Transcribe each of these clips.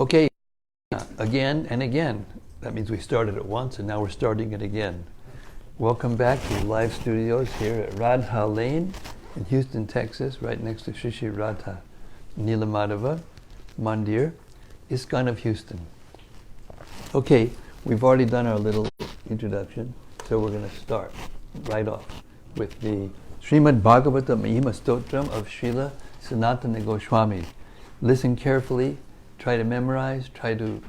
Okay, again and again. That means we started it once and now we're starting it again. Welcome back to the live studios here at Radha Lane in Houston, Texas, right next to Shri Shri Radha Nilamadhava Mandir, ISKCON of Houston. Okay, we've already done our little introduction, so we're going to start right off with the Srimad-Bhagavatam Mahima Stotram of Srila Sanatana Goswami. Listen carefully, try to memorize, try to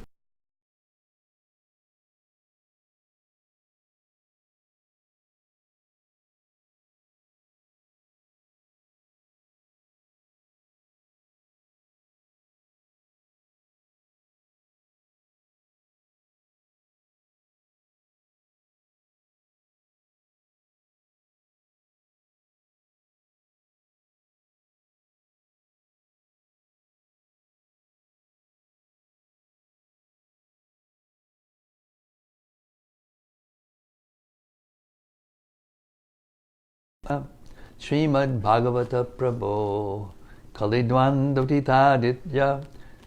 Srimad-Bhagavata Prabho Kalidwandotitaditya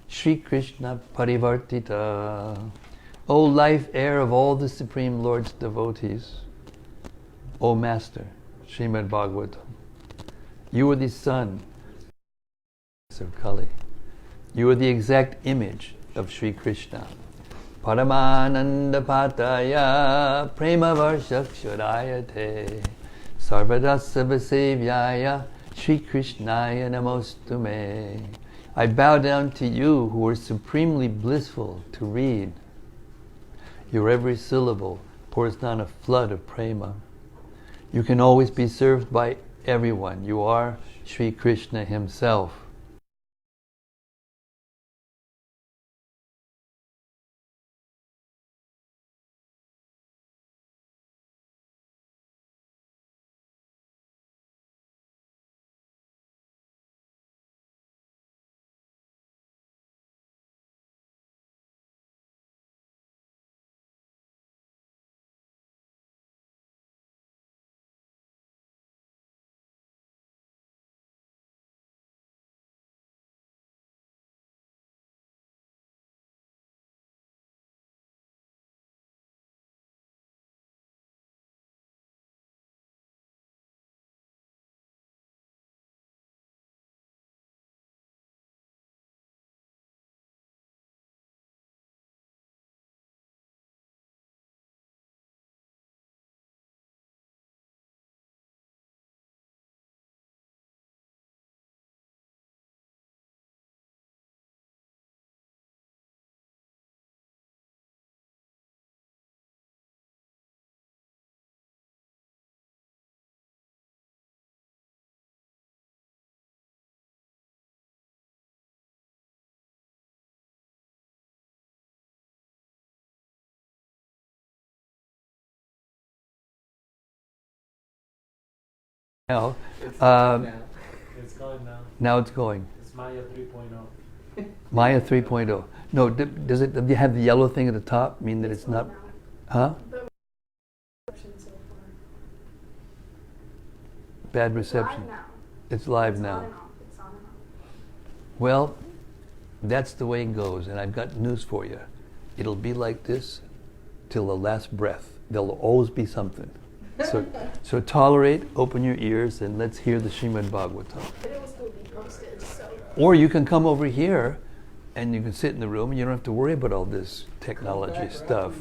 Shri Krishna Parivartita. O life air of all the Supreme Lord's devotees, O Master, Srimad-Bhagavatam, you are the son of Kali. You are the exact image of Sri Krishna. Paramananda Pataya Prema Varshakshadayate Sarvadasa Vasevyaya Shri Krishnaya Namostume. I bow down to you who are supremely blissful to read. Your every syllable pours down a flood of prema. You can always be served by everyone. You are Sri Krishna himself. Now, It's going now. now it's going. It's Maya 3.0. Maya 3.0. No, does it have the yellow thing at the top mean that it's not? Huh? Bad reception. It's live now. Well, that's the way it goes, and I've got news for you. It'll be like this till the last breath. There'll always be something. So tolerate, open your ears, and let's hear the Srimad-Bhagavatam. Or you can come over here and you can sit in the room and you don't have to worry about all this technology stuff.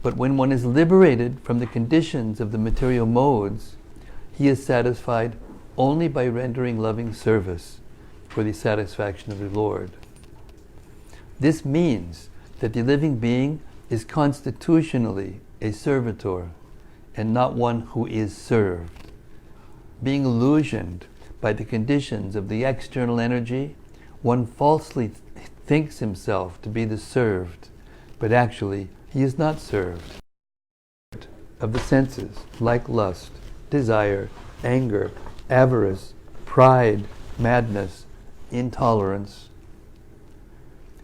But when one is liberated from the conditions of the material modes, he is satisfied only by rendering loving service for the satisfaction of the Lord. This means that the living being is constitutionally a servitor and not one who is served. Being illusioned by the conditions of the external energy, one falsely thinks himself to be the served, but actually he is not served. Of the senses, like lust, desire, anger, avarice, pride, madness, intolerance.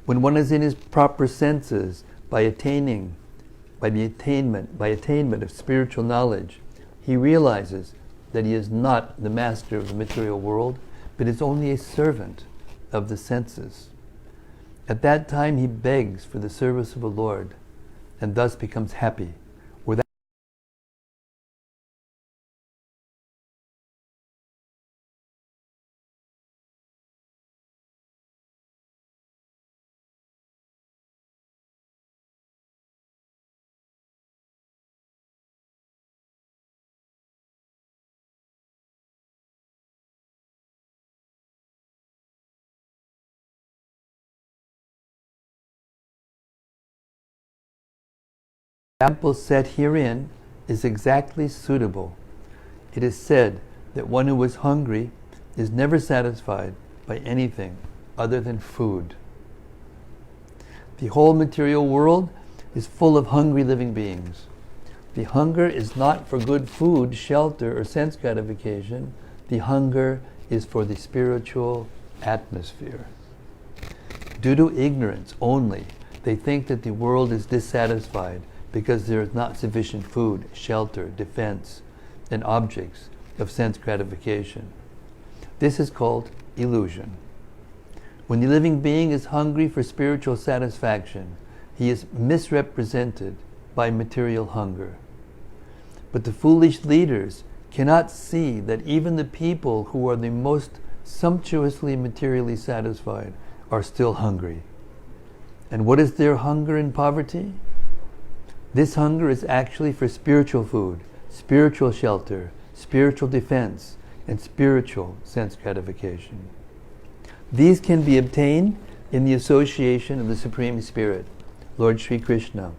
When one is in his proper senses by attainment of spiritual knowledge, he realizes that he is not the master of the material world, but is only a servant of the senses. At that time he begs for the service of the Lord, and thus becomes happy. The example set herein is exactly suitable. It is said that one who is hungry is never satisfied by anything other than food. The whole material world is full of hungry living beings. The hunger is not for good food, shelter, or sense gratification. The hunger is for the spiritual atmosphere. Due to ignorance only, they think that the world is dissatisfied because there is not sufficient food, shelter, defense, and objects of sense gratification. This is called illusion. When the living being is hungry for spiritual satisfaction, he is misrepresented by material hunger. But the foolish leaders cannot see that even the people who are the most sumptuously materially satisfied are still hungry. And what is their hunger and poverty? This hunger is actually for spiritual food, spiritual shelter, spiritual defense, and spiritual sense gratification. These can be obtained in the association of the Supreme Spirit, Lord Sri Krishna,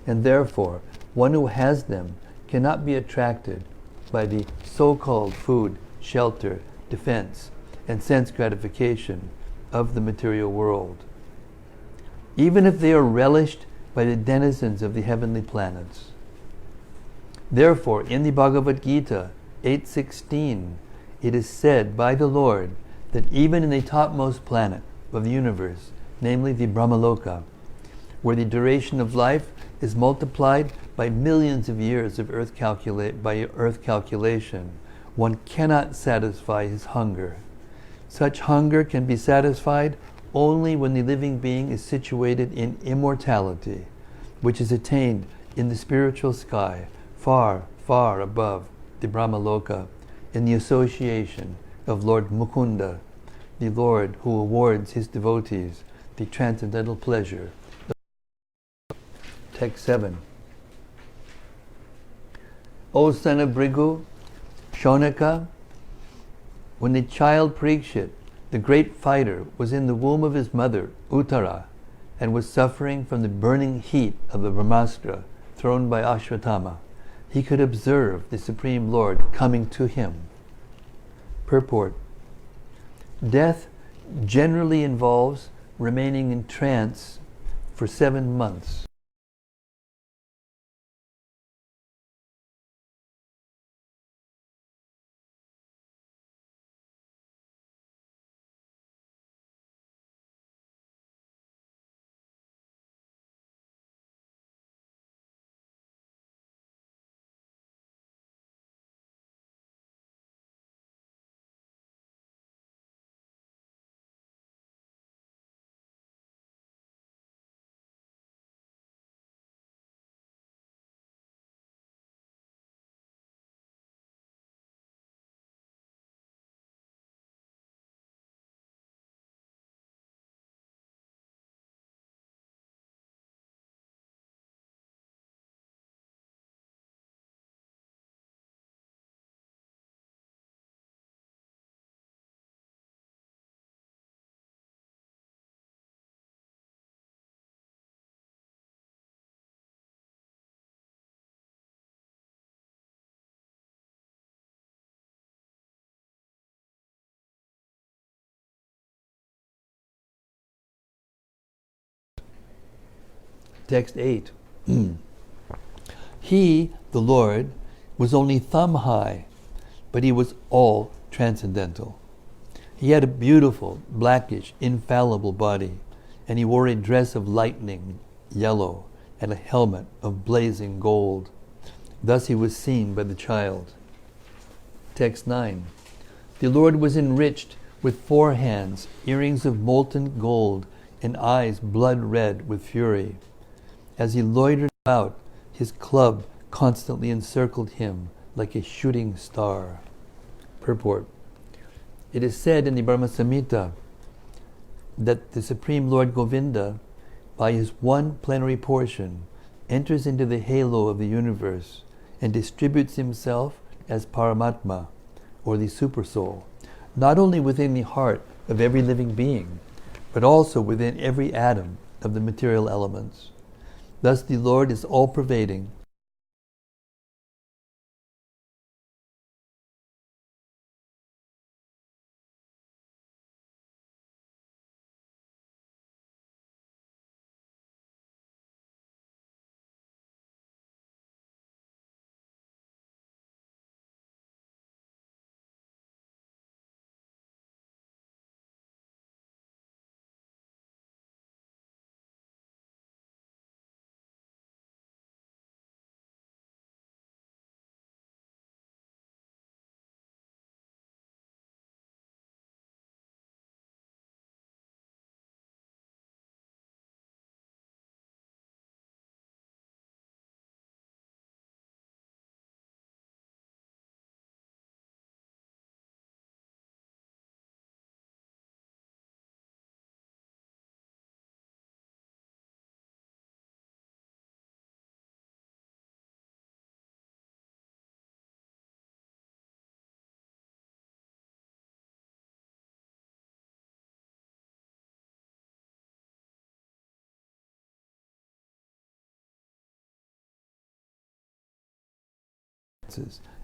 and therefore one who has them cannot be attracted by the so-called food, shelter, defense, and sense gratification of the material world. Even if they are relished by the denizens of the heavenly planets. Therefore, in the Bhagavad Gita 8:16, it is said by the Lord that even in the topmost planet of the universe, namely the Brahmaloka, where the duration of life is multiplied by millions of years of earth calculation, one cannot satisfy his hunger. Such hunger can be satisfied only when the living being is situated in immortality, which is attained in the spiritual sky, far, far above the Brahmaloka, in the association of Lord Mukunda, the Lord who awards his devotees the transcendental pleasure. Text 7. O son of Bhrigu, Shonaka, when the child Pariksit, the great fighter, was in the womb of his mother, Uttara, and was suffering from the burning heat of the Brahmastra thrown by Ashwatthama, he could observe the Supreme Lord coming to him. Purport. Death generally involves remaining in trance for 7 months. Text 8. He, the Lord, was only thumb high, but he was all transcendental. He had a beautiful, blackish, infallible body, and he wore a dress of lightning yellow and a helmet of blazing gold. Thus he was seen by the child. Text 9. The Lord was enriched with 4 hands, earrings of molten gold, and eyes blood red with fury. As he loitered about, his club constantly encircled him like a shooting star. Purport. It is said in the Brahma Samhita that the Supreme Lord Govinda, by his one plenary portion, enters into the halo of the universe and distributes himself as Paramatma, or the Supersoul, not only within the heart of every living being, but also within every atom of the material elements. Thus the Lord is all-pervading,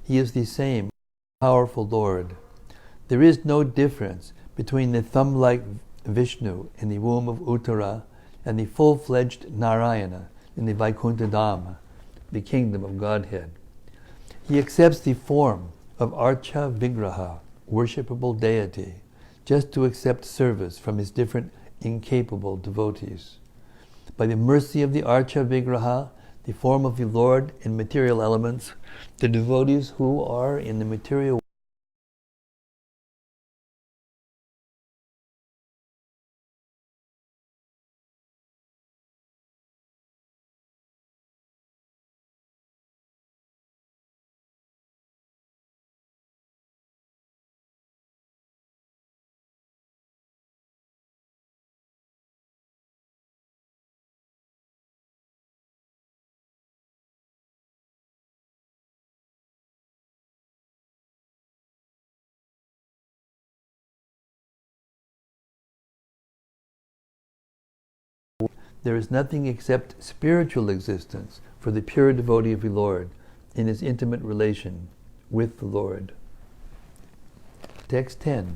he is the same powerful Lord. There is no difference between the thumb-like Vishnu in the womb of Uttara and the full-fledged Narayana in the Vaikuntha Dhama, the kingdom of Godhead. He accepts the form of Archa Vigraha, worshipable deity, just to accept service from his different incapable devotees. By the mercy of the Archa Vigraha, the form of the Lord in material elements, the devotees who are in the material there is nothing except spiritual existence for the pure devotee of the Lord in his intimate relation with the Lord. Text 10.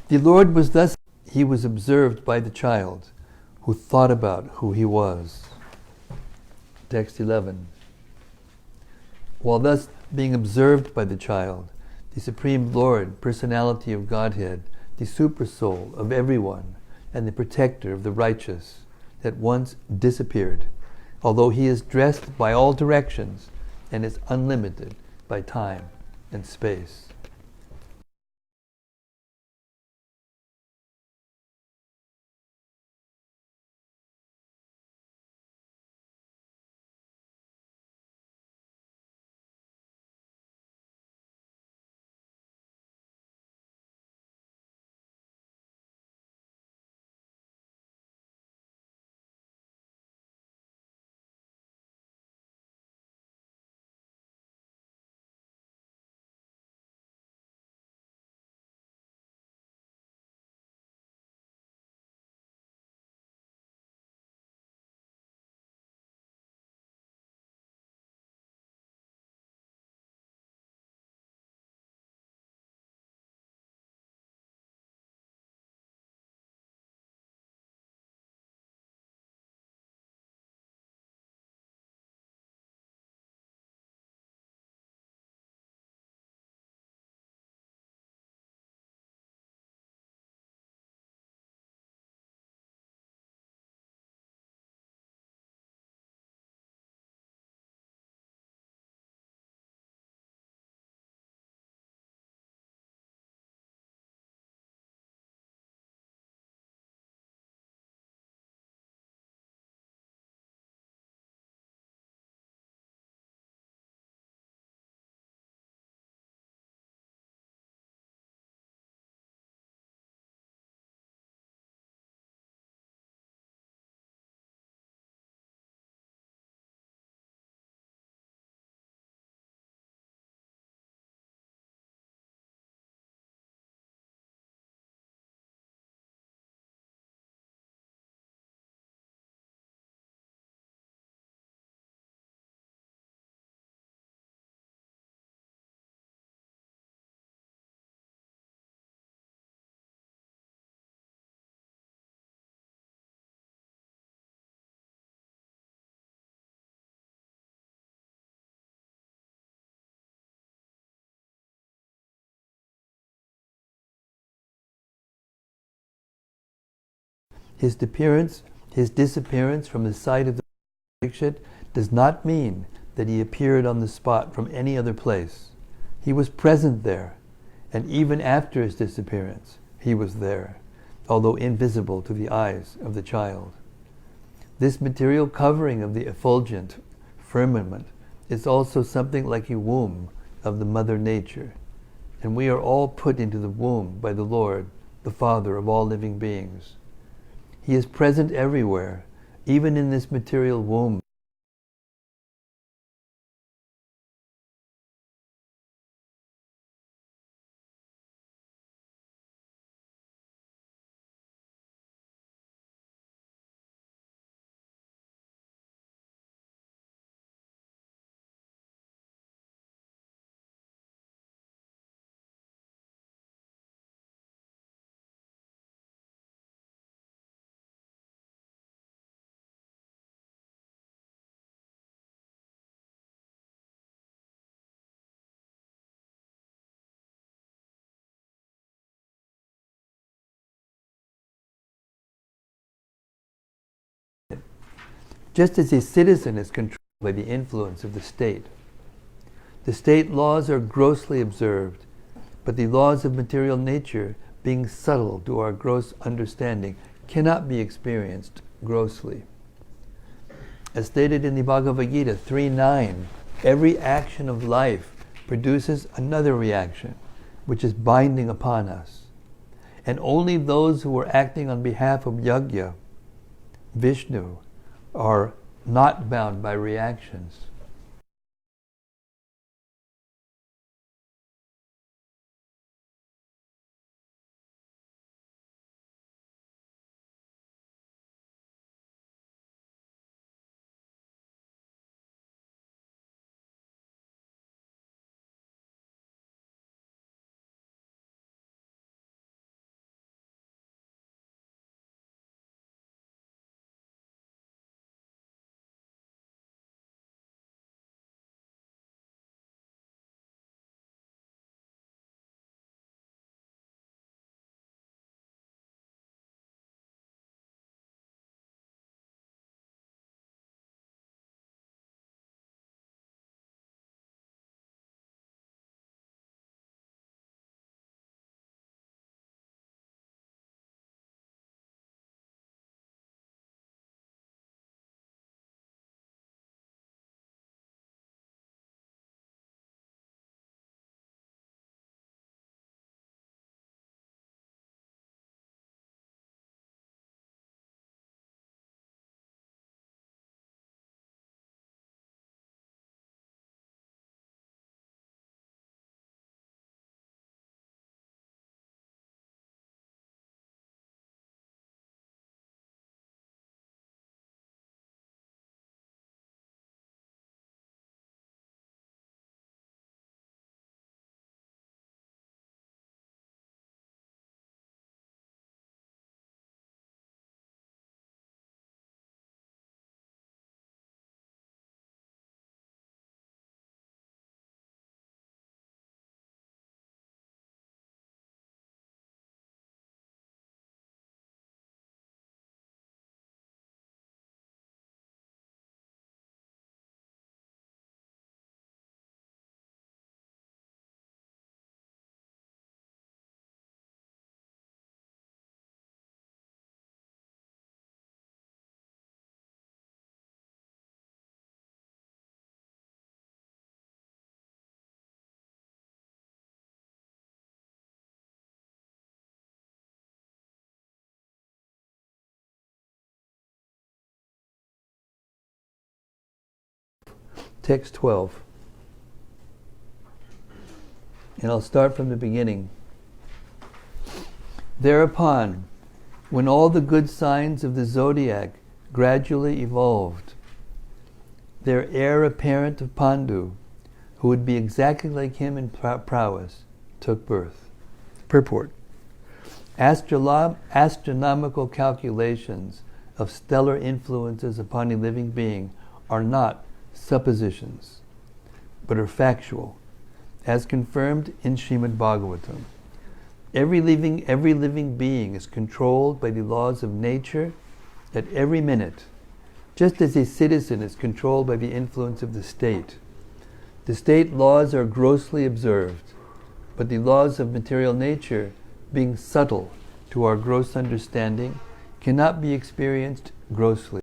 The Lord was thus, he was observed by the child who thought about who he was. Text 11. While thus being observed by the child, the Supreme Lord, personality of Godhead, the Supersoul of everyone, and the protector of the righteous, at once disappeared, although he is dressed by all directions and is unlimited by time and space. His disappearance from the sight of the Pariksit does not mean that he appeared on the spot from any other place. He was present there, and even after his disappearance, he was there, although invisible to the eyes of the child. This material covering of the effulgent firmament is also something like a womb of the Mother Nature, and we are all put into the womb by the Lord, the Father of all living beings. He is present everywhere, even in this material womb. Just as a citizen is controlled by the influence of the state laws are grossly observed, but the laws of material nature, being subtle to our gross understanding, cannot be experienced grossly. As stated in the Bhagavad Gita 3:9, every action of life produces another reaction, which is binding upon us. And only those who are acting on behalf of Yajna, Vishnu, are not bound by reactions. Text 12. And I'll start from the beginning. Thereupon, when all the good signs of the zodiac gradually evolved, their heir apparent of Pandu, who would be exactly like him in prowess, took birth. Purport. Astronomical calculations of stellar influences upon a living being are not suppositions, but are factual, as confirmed in Srimad-Bhagavatam. Every living being is controlled by the laws of nature at every minute, just as a citizen is controlled by the influence of the state. The state laws are grossly observed, but the laws of material nature, being subtle to our gross understanding, cannot be experienced grossly.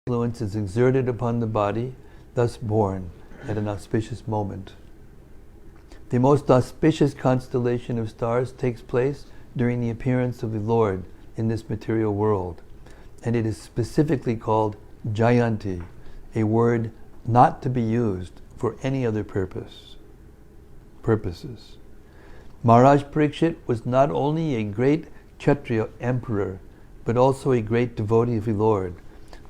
Influence is exerted upon the body, thus born at an auspicious moment. The most auspicious constellation of stars takes place during the appearance of the Lord in this material world, and it is specifically called Jayanti, a word not to be used for any other purposes. Maharaj Pariksit was not only a great Kshatriya emperor, but also a great devotee of the Lord.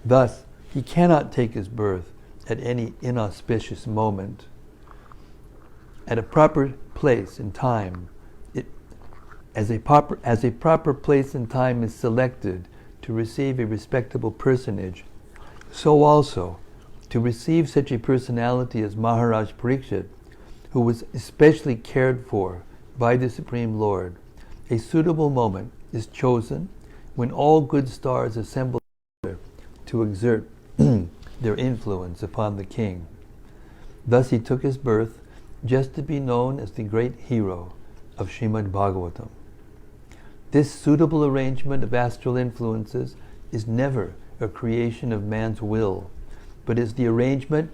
Thus, he cannot take his birth at any inauspicious moment. At a proper place and time, as a proper place and time is selected to receive a respectable personage, so also, to receive such a personality as Maharaj Pariksit, who was especially cared for by the Supreme Lord, a suitable moment is chosen when all good stars assemble to exert their influence upon the king. Thus he took his birth just to be known as the great hero of Srimad-Bhagavatam. This suitable arrangement of astral influences is never a creation of man's will, but is the arrangement,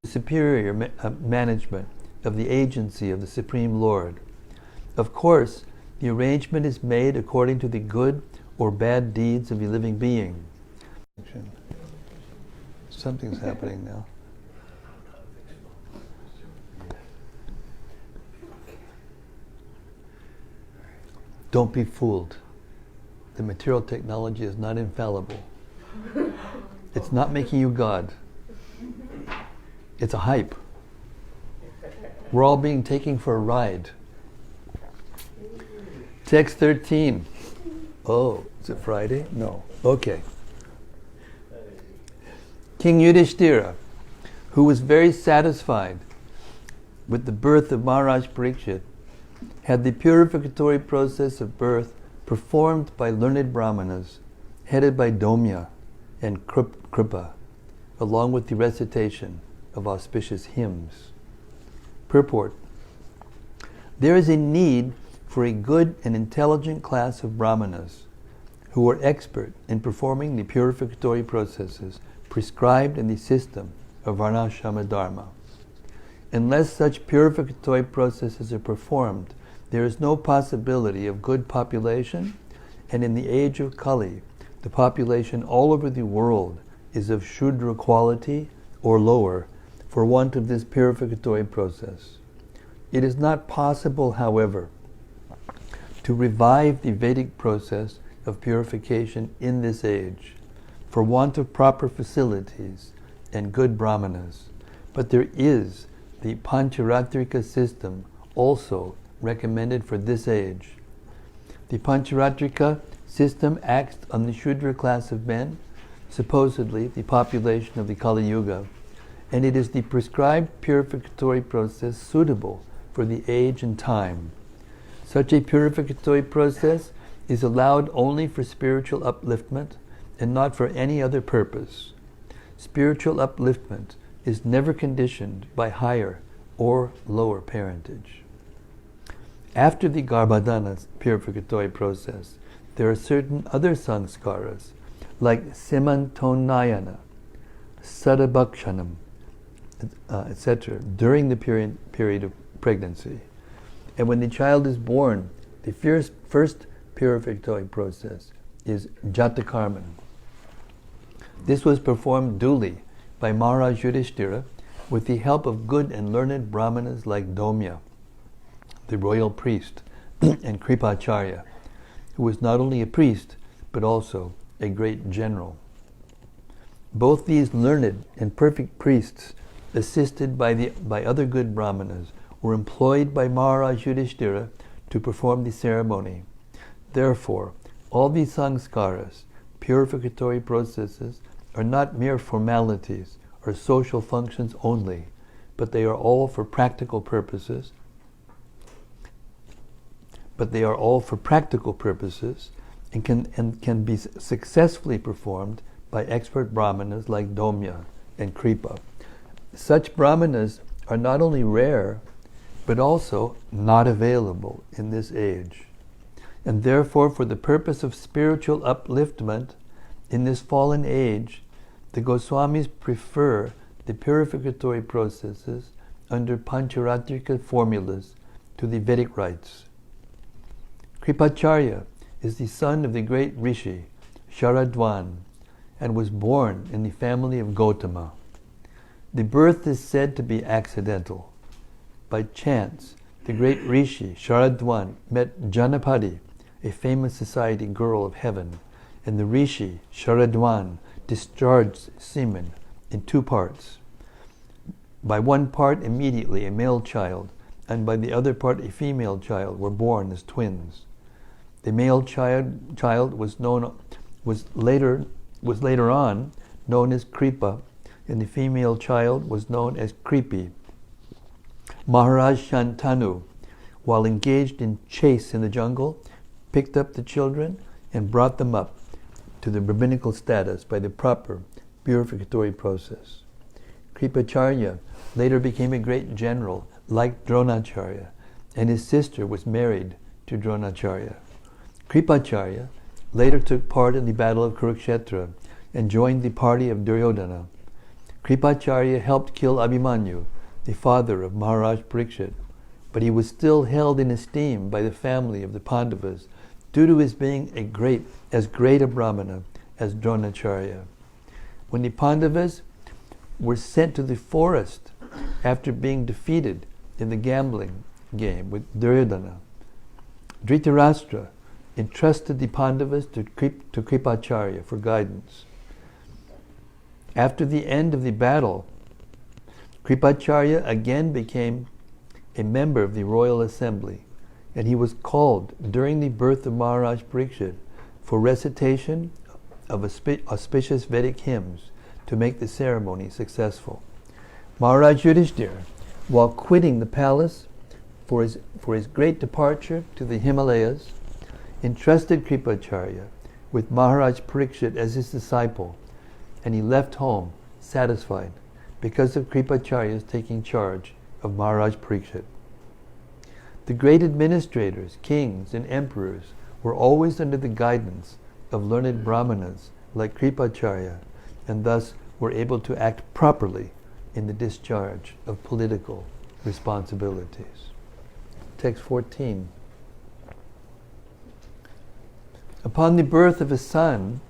superior management of the agency of the Supreme Lord. Of course, the arrangement is made according to the good or bad deeds of a living being. Something's happening now. Don't be fooled. The material technology is not infallible. It's not making you God. It's a hype. We're all being taken for a ride. Text 13. Oh, is it Friday? No. Okay. King Yudhishthira, who was very satisfied with the birth of Maharaj Pariksit, had the purificatory process of birth performed by learned brahmanas, headed by Domya and Kripa, along with the recitation of auspicious hymns. Purport: there is a need for a good and intelligent class of brahmanas who are expert in performing the purificatory processes prescribed in the system of Varnashrama Dharma. Unless such purificatory processes are performed, there is no possibility of good population, and in the age of Kali, the population all over the world is of Shudra quality or lower for want of this purificatory process. It is not possible, however, to revive the Vedic process of purification in this age, for want of proper facilities and good brahmanas. But there is the Pancharatrika system also recommended for this age. The Pancharatrika system acts on the Shudra class of men, supposedly the population of the Kali Yuga, and it is the prescribed purificatory process suitable for the age and time. Such a purificatory process is allowed only for spiritual upliftment and not for any other purpose. Spiritual upliftment is never conditioned by higher or lower parentage. After the Garbhadana purificatory process, there are certain other sanskaras like Simantonayana, Sadabhakshanam, etc. during the period of pregnancy. And when the child is born, the first purificatory process is Jatakarman. This was performed duly by Maharaj Yudhishthira with the help of good and learned brahmanas like Domya, the royal priest, and Kripacharya, who was not only a priest but also a great general. Both these learned and perfect priests, assisted by other good brahmanas, were employed by Maharaj Yudhishthira to perform the ceremony. Therefore, all these sanskaras, purificatory processes, are not mere formalities or social functions only, but they are all for practical purposes. And can be successfully performed by expert brahmanas like Domya and Kripa. Such brahmanas are not only rare, but also not available in this age. And therefore, for the purpose of spiritual upliftment in this fallen age, the Goswamis prefer the purificatory processes under Pancharatrika formulas to the Vedic rites. Kripacharya is the son of the great rishi, Sharadwan, and was born in the family of Gotama. The birth is said to be accidental. By chance, the great rishi, Sharadwan, met Janapadi, a famous society girl of heaven, and the rishi, Sharadwan, discharged semen in two parts. By one part, immediately a male child, and by the other part, a female child, were born as twins. The male child was later on known as Kripa, and the female child was known as Kripi. Maharaj Shantanu, while engaged in chase in the jungle, picked up the children and brought them up to the rabbinical status by the proper purificatory process. Kripacharya later became a great general like Dronacharya, and his sister was married to Dronacharya. Kripacharya later took part in the battle of Kurukshetra and joined the party of Duryodhana. Kripacharya helped kill Abhimanyu, the father of Maharaj Pariksit, but he was still held in esteem by the family of the Pandavas due to his being as great a Brahmana as Dronacharya. When the Pandavas were sent to the forest after being defeated in the gambling game with Duryodhana, Dhritarashtra entrusted the Pandavas to Kripacharya for guidance. After the end of the battle, Kripacharya again became a member of the royal assembly, and he was called during the birth of Maharaj Pariksit for recitation of auspicious Vedic hymns to make the ceremony successful. Maharaj Yudhishthira, while quitting the palace for his great departure to the Himalayas, entrusted Kripacharya with Maharaj Pariksit as his disciple, and he left home satisfied because of Kripacharya's taking charge of Maharaj Pariksit. The great administrators, kings, and emperors were always under the guidance of learned brahmanas like Kripacharya, and thus were able to act properly in the discharge of political responsibilities. Text 14. Upon the birth of a son,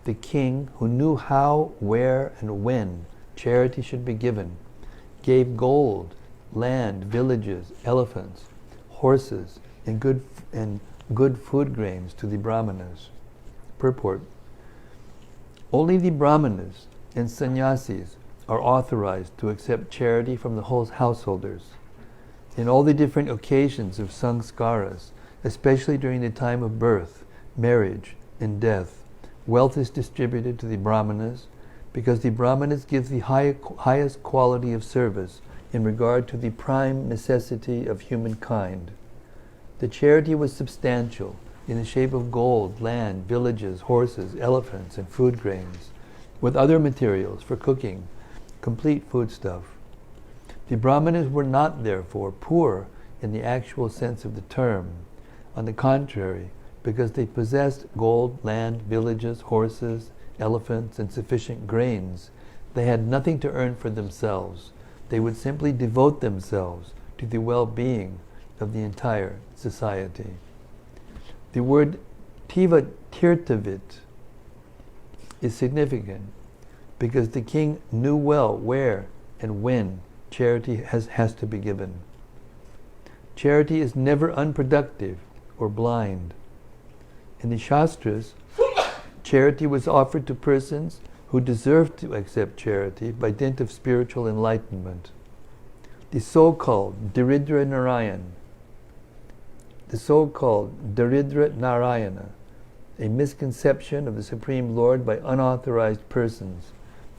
the king, who knew how, where, and when charity should be given, gave gold, land, villages, elephants, horses, and good food grains to the brahmanas. Purport: only the brahmanas and sannyasis are authorized to accept charity from the whole householders. In all the different occasions of sanskaras, especially during the time of birth, marriage, and death, wealth is distributed to the brahmanas because the brahmanas give the highest quality of service in regard to the prime necessity of humankind. The charity was substantial in the shape of gold, land, villages, horses, elephants, and food grains, with other materials for cooking, complete foodstuff. The Brahmanas were not, therefore, poor in the actual sense of the term. On the contrary, because they possessed gold, land, villages, horses, elephants, and sufficient grains, they had nothing to earn for themselves. They would simply devote themselves to the well-being of the entire society. The word tiva tirtavit is significant because the king knew well where and when charity has to be given. Charity is never unproductive or blind. In the Shastras, charity was offered to persons who deserved to accept charity by dint of spiritual enlightenment. The so-called Daridra Narayana, a misconception of the Supreme Lord by unauthorized persons,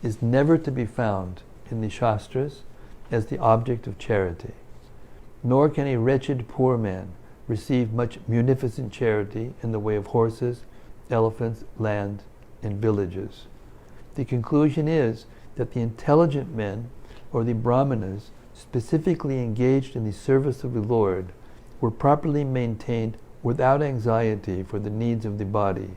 is never to be found in the Shastras as the object of charity. Nor can a wretched poor man receive much munificent charity in the way of horses, elephants, land, and villages. The conclusion is that the intelligent men, or the Brahmanas, specifically engaged in the service of the Lord, were properly maintained without anxiety for the needs of the body,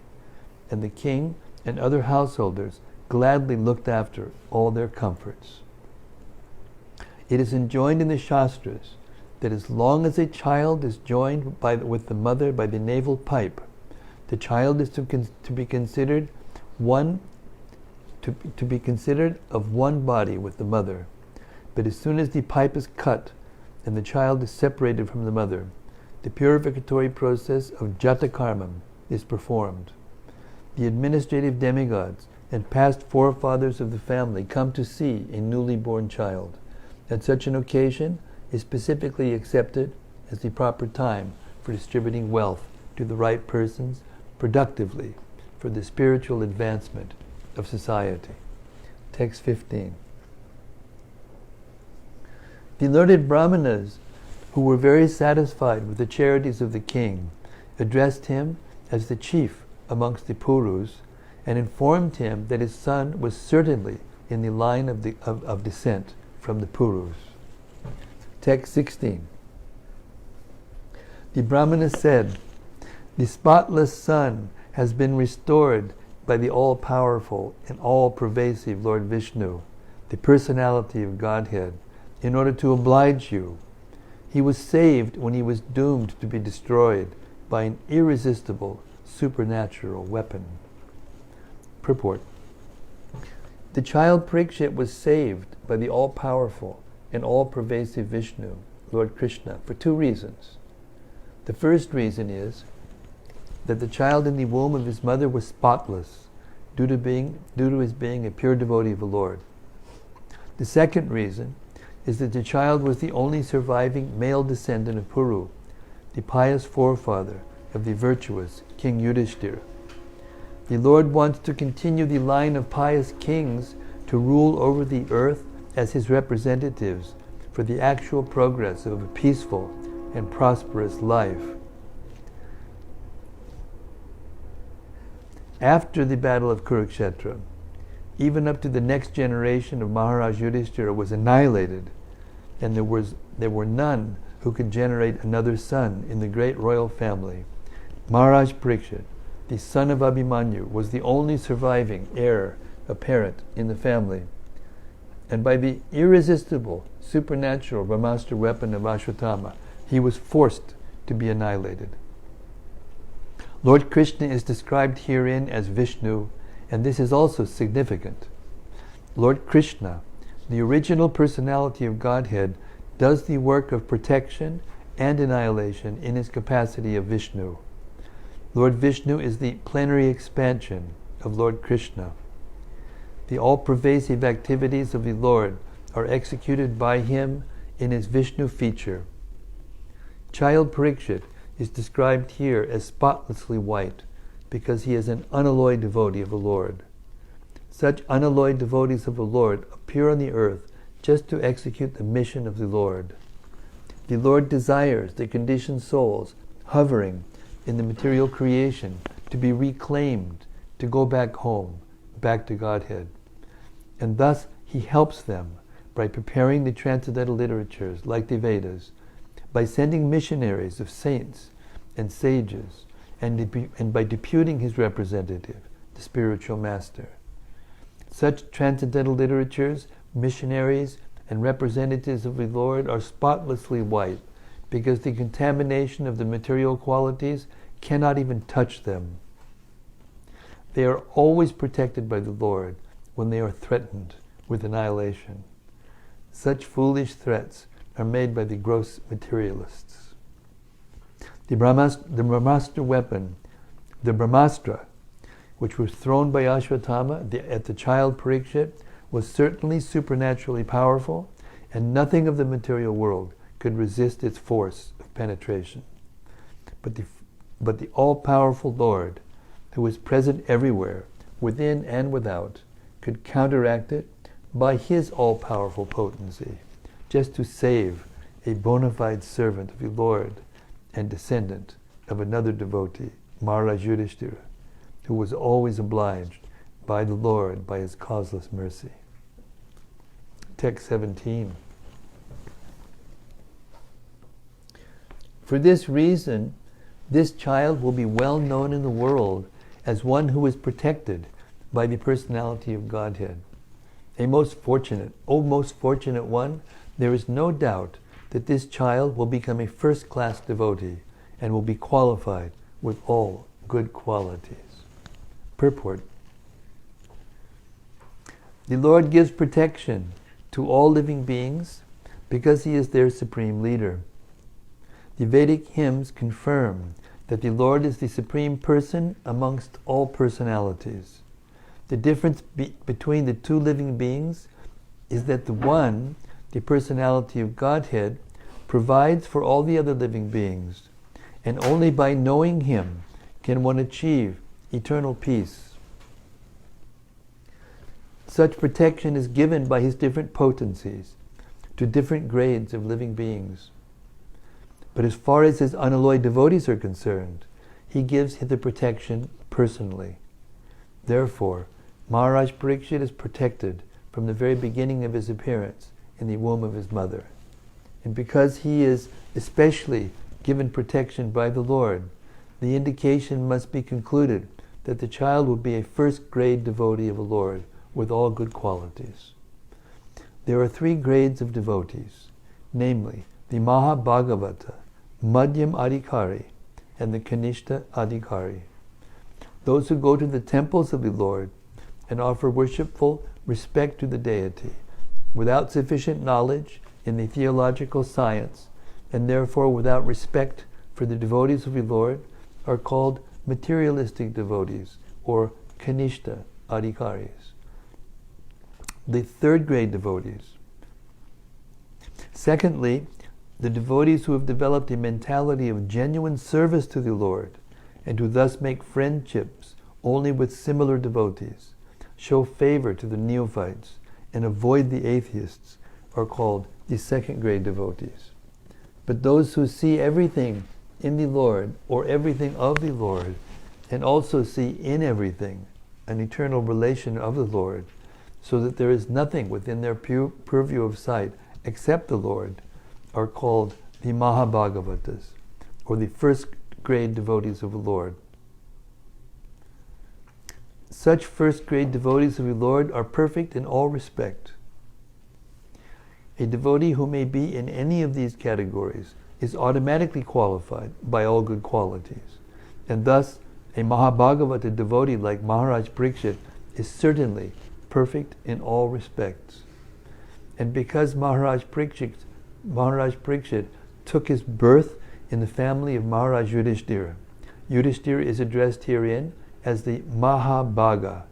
and the king and other householders gladly looked after all their comforts. It is enjoined in the Shastras that as long as a child is joined with the mother by the navel pipe, the child is to be considered of one body with the mother. But as soon as the pipe is cut and the child is separated from the mother, the purificatory process of jatakarmam is performed. The administrative demigods and past forefathers of the family come to see a newly born child. At such an occasion is specifically accepted as the proper time for distributing wealth to the right persons productively for the spiritual advancement of society. Text 15. The learned Brahmanas, who were very satisfied with the charities of the king, addressed him as the chief amongst the Purus and informed him that his son was certainly in the line of descent from the Purus. Text 16. The Brahmana said, "The spotless son has been restored by the all-powerful and all-pervasive Lord Vishnu, the personality of Godhead, in order to oblige you. He was saved when he was doomed to be destroyed by an irresistible supernatural weapon." Purport. The child Pariksit was saved by the all-powerful and all-pervasive Vishnu, Lord Krishna, for two reasons. The first reason is that the child in the womb of his mother was spotless, due to his being a pure devotee of the Lord. The second reason is that the child was the only surviving male descendant of Puru, the pious forefather of the virtuous King Yudhishthira. The Lord wants to continue the line of pious kings to rule over the earth as his representatives for the actual progress of a peaceful and prosperous life. After the battle of Kurukshetra, even up to the next generation of Maharaj Yudhishthira was annihilated, and there were none who could generate another son in the great royal family. Maharaj Pariksit, the son of Abhimanyu, was the only surviving heir apparent in the family. And by the irresistible supernatural Brahmastra weapon of Ashwatthama, he was forced to be annihilated. Lord Krishna is described herein as Vishnu, and this is also significant. Lord Krishna, the original personality of Godhead, does the work of protection and annihilation in his capacity of Vishnu. Lord Vishnu is the plenary expansion of Lord Krishna. The all-pervasive activities of the Lord are executed by him in his Vishnu feature. Child Pariksit is described here as spotlessly white because he is an unalloyed devotee of the Lord. Such unalloyed devotees of the Lord appear on the earth just to execute the mission of the Lord. The Lord desires the conditioned souls hovering in the material creation to be reclaimed, to go back home, back to Godhead. And thus he helps them by preparing the transcendental literatures like the Vedas, by sending missionaries of saints and sages, and by deputing his representative, the spiritual master. Such transcendental literatures, missionaries, and representatives of the Lord are spotlessly white, because the contamination of the material qualities cannot even touch them. They are always protected by the Lord when they are threatened with annihilation. Such foolish threats are made by the gross materialists. The Brahmastra weapon, the Brahmastra, which was thrown by Ashwatthama at the child Pariksit, was certainly supernaturally powerful, and nothing of the material world could resist its force of penetration. But the all-powerful Lord, who is present everywhere, within and without, could counteract it by his all-powerful potency, just to save a bona fide servant of the Lord and descendant of another devotee, Maharaj Yudhishthira, who was always obliged by the Lord by his causeless mercy. Text 17. For this reason, this child will be well known in the world as one who is protected by the personality of Godhead. Most fortunate one, there is no doubt that this child will become a first-class devotee and will be qualified with all good qualities. Purport. The Lord gives protection to all living beings because he is their supreme leader. The Vedic hymns confirm that the Lord is the supreme person amongst all personalities. The difference between the two living beings is that the one, the personality of Godhead, provides for all the other living beings, and only by knowing him can one achieve eternal peace. Such protection is given by his different potencies to different grades of living beings. But as far as his unalloyed devotees are concerned, he gives the protection personally. Therefore, Maharaj Pariksit is protected from the very beginning of his appearance in the womb of his mother. And because he is especially given protection by the Lord, the indication must be concluded that the child will be a first-grade devotee of the Lord with all good qualities. There are 3 grades of devotees, namely the Mahabhagavata, Madhyam Adhikari, and the Kanishta Adhikari. Those who go to the temples of the Lord and offer worshipful respect to the deity, without sufficient knowledge in the theological science, and therefore without respect for the devotees of the Lord, are called materialistic devotees, or Kanishta Adhikaris. The 3rd grade devotees. Secondly, the devotees who have developed a mentality of genuine service to the Lord, and who thus make friendships only with similar devotees, show favor to the neophytes, and avoid the atheists, are called the 2nd grade devotees. But those who see everything in the Lord, or everything of the Lord, and also see in everything an eternal relation of the Lord, so that there is nothing within their purview of sight except the Lord, are called the Mahabhagavatas, or the 1st grade devotees of the Lord. Such 1st grade devotees of the Lord are perfect in all respect. A devotee who may be in any of these categories is automatically qualified by all good qualities, and thus a Mahabhagavata devotee like Maharaj Pariksit is certainly perfect in all respects. And because Maharaj Pariksit took his birth in the family of Maharaj Yudhishthira, Yudhishthira is addressed herein as the Mahabhaga,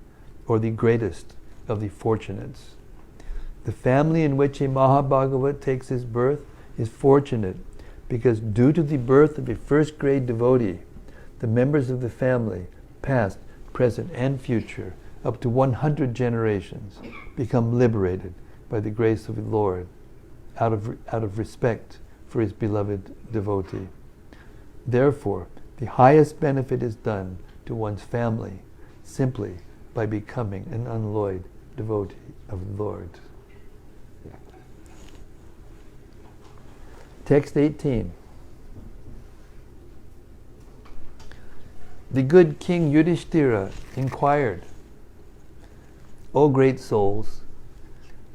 or the greatest of the fortunates. The family in which a Mahabhagavat takes his birth is fortunate because due to the birth of a 1st grade devotee, the members of the family, past, present, and future, up to 100 generations, become liberated by the grace of the Lord out of respect for his beloved devotee. Therefore, The highest benefit is done to one's family simply by becoming an unalloyed devotee of the Lord. Text 18. The good King Yudhishthira inquired, O great souls,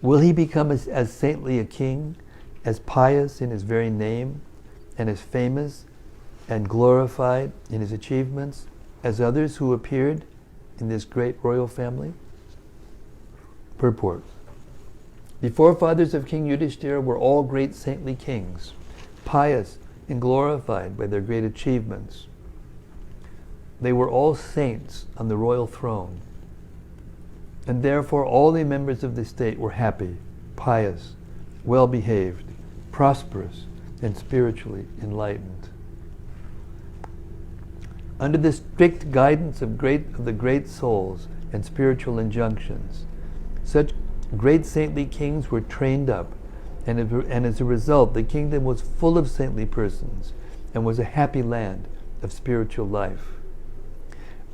will he become as saintly a king, as pious in his very name, and as famous and glorified in his achievements as others who appeared in this great royal family? Purport. The forefathers of King Yudhishthira were all great saintly kings, pious and glorified by their great achievements. They were all saints on the royal throne, and therefore all the members of the state were happy, pious, well-behaved, prosperous, and spiritually enlightened. Under the strict guidance of the great souls and spiritual injunctions, such great saintly kings were trained up, and as a result, the kingdom was full of saintly persons and was a happy land of spiritual life.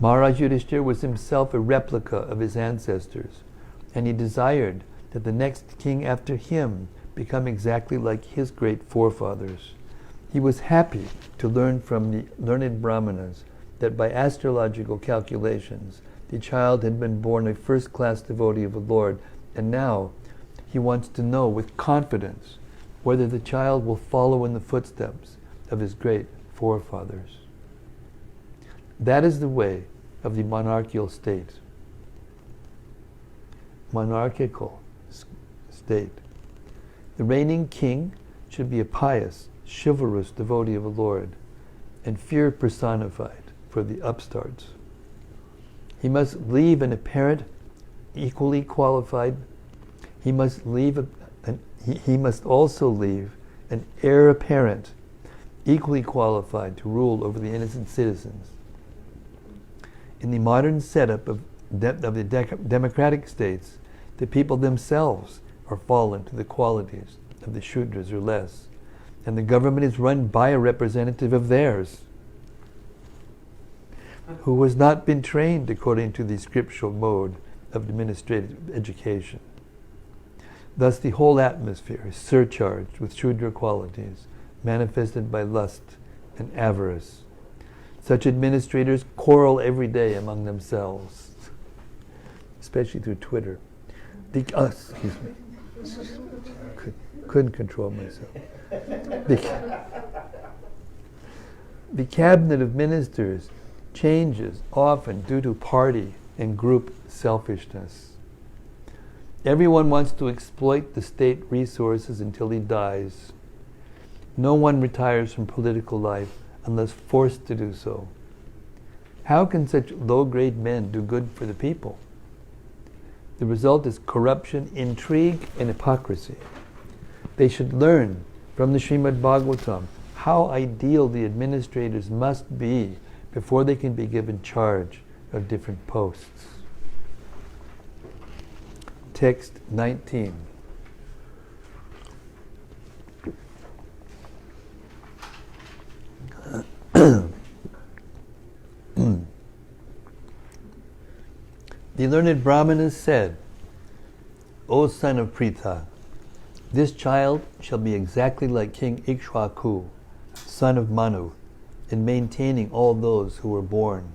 Maharaj Yudhishthira was himself a replica of his ancestors, and he desired that the next king after him become exactly like his great forefathers. He was happy to learn from the learned brahmanas that by astrological calculations, the child had been born a first-class devotee of the Lord, and now he wants to know with confidence whether the child will follow in the footsteps of his great forefathers. That is the way of the monarchical state. Monarchical state. The reigning king should be a pious, chivalrous devotee of the Lord, and fear personified for the upstarts. He must leave an apparent equally qualified. He must also leave an heir apparent equally qualified to rule over the innocent citizens. In the modern setup of the democratic states, the people themselves are fallen to the qualities of the Shudras or less, and the government is run by a representative of theirs, who has not been trained according to the scriptural mode of administrative education. Thus the whole atmosphere is surcharged with Shudra qualities, manifested by lust and avarice. Such administrators quarrel every day among themselves, especially through Twitter. Excuse me. Couldn't control myself. The cabinet of ministers changes often due to party and group selfishness. Everyone wants to exploit the state resources until he dies. No one retires from political life unless forced to do so. How can such low-grade men do good for the people? The result is corruption, intrigue, and hypocrisy. They should learn from the Srimad-Bhagavatam how ideal the administrators must be before they can be given charge of different posts. Text 19. The learned Brahmanas said, O son of Pritha, this child shall be exactly like King Ikshvaku, son of Manu, in maintaining all those who were born.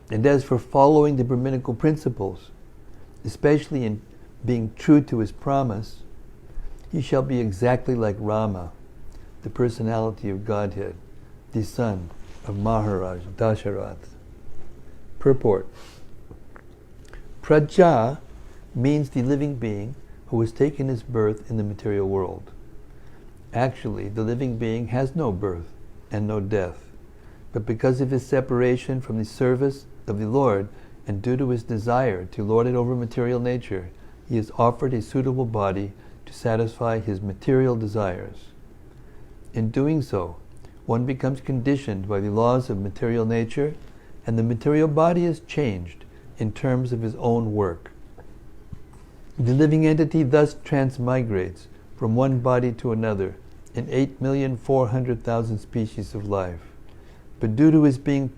And as for following the Brahminical principles, especially in being true to his promise, he shall be exactly like Rama, the personality of Godhead, the son of Maharaj Dasharatha. Purport. Praja means the living being who has taken his birth in the material world. Actually, the living being has no birth and no death, but because of his separation from the service of the Lord and due to his desire to lord it over material nature, he is offered a suitable body to satisfy his material desires. In doing so, one becomes conditioned by the laws of material nature, and the material body is changed in terms of his own work. The living entity thus transmigrates from one body to another in 8,400,000 species of life. But due to his being the